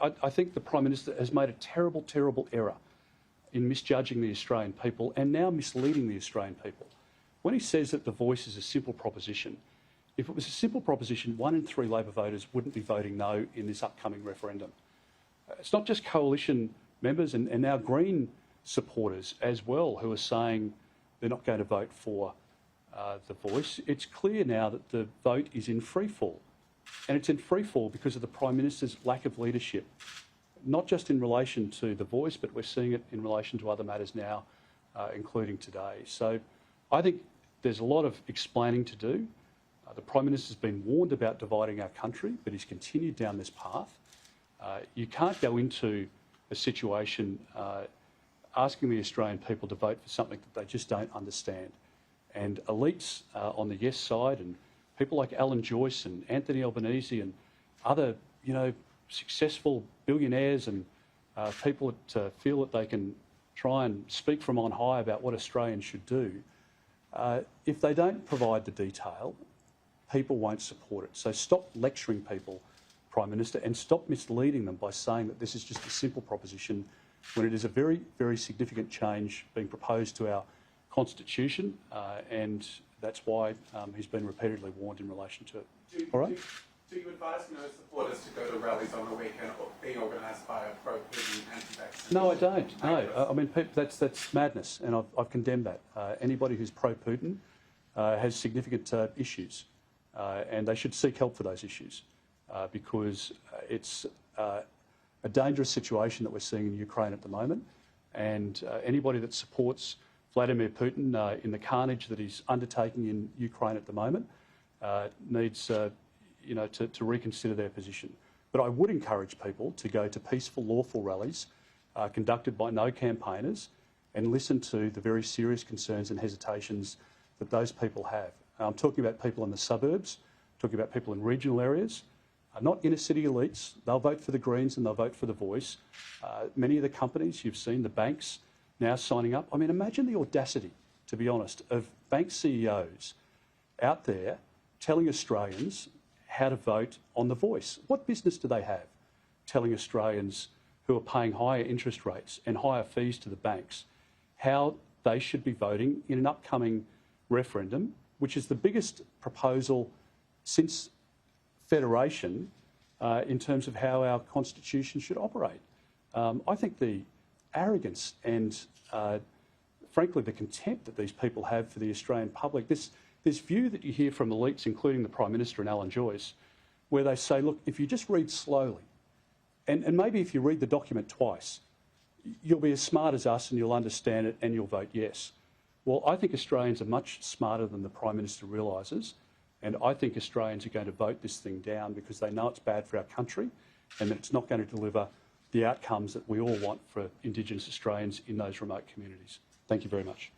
I think the Prime Minister has made a terrible, terrible error in misjudging the Australian people and now misleading the Australian people. When he says that the voice is a simple proposition, if it was a simple proposition, 1 in 3 Labor voters wouldn't be voting no in this upcoming referendum. It's not just coalition members and now Green supporters as well who are saying they're not going to vote for the voice. It's clear now that the vote is in freefall. And it's in freefall because of the Prime Minister's lack of leadership, not just in relation to the voice, but we're seeing it in relation to other matters now, including today. So I think there's a lot of explaining to do. The Prime Minister's been warned about dividing our country, but he's continued down this path. You can't go into a situation asking the Australian people to vote for something that they just don't understand. And elites on the yes side and people like Alan Joyce and Anthony Albanese and other, successful billionaires and people that feel that they can try and speak from on high about what Australians should do, if they don't provide the detail, people won't support it. So stop lecturing people, Prime Minister, and stop misleading them by saying that this is just a simple proposition when it is a very, very significant change being proposed to our Constitution, and that's why he's been repeatedly warned in relation to it. All right? Do you advise no supporters to go to rallies on the weekend or being organised by a pro-Putin anti-vaccine? No, I don't. No, I mean that's madness, and I've condemned that. Anybody who's pro-Putin has significant issues, and they should seek help for those issues because it's a dangerous situation that we're seeing in Ukraine at the moment, and anybody that supports Vladimir Putin in the carnage that he's undertaking in Ukraine at the moment needs to reconsider their position. But I would encourage people to go to peaceful, lawful rallies conducted by no campaigners and listen to the very serious concerns and hesitations that those people have. I'm talking about people in the suburbs, talking about people in regional areas, not inner city elites. They'll vote for the Greens and they'll vote for the voice. Many of the companies, you've seen the banks now signing up. I mean, imagine the audacity, to be honest, of bank CEOs out there telling Australians how to vote on the voice. What business do they have telling Australians who are paying higher interest rates and higher fees to the banks how they should be voting in an upcoming referendum, which is the biggest proposal since federation in terms of how our Constitution should operate? I think the arrogance and, frankly, the contempt that these people have for the Australian public, this view that you hear from elites, including the Prime Minister and Alan Joyce, where they say, look, if you just read slowly, and maybe if you read the document twice, you'll be as smart as us and you'll understand it and you'll vote yes. Well, I think Australians are much smarter than the Prime Minister realises, and I think Australians are going to vote this thing down because they know it's bad for our country and that it's not going to deliver the outcomes that we all want for Indigenous Australians in those remote communities. Thank you very much.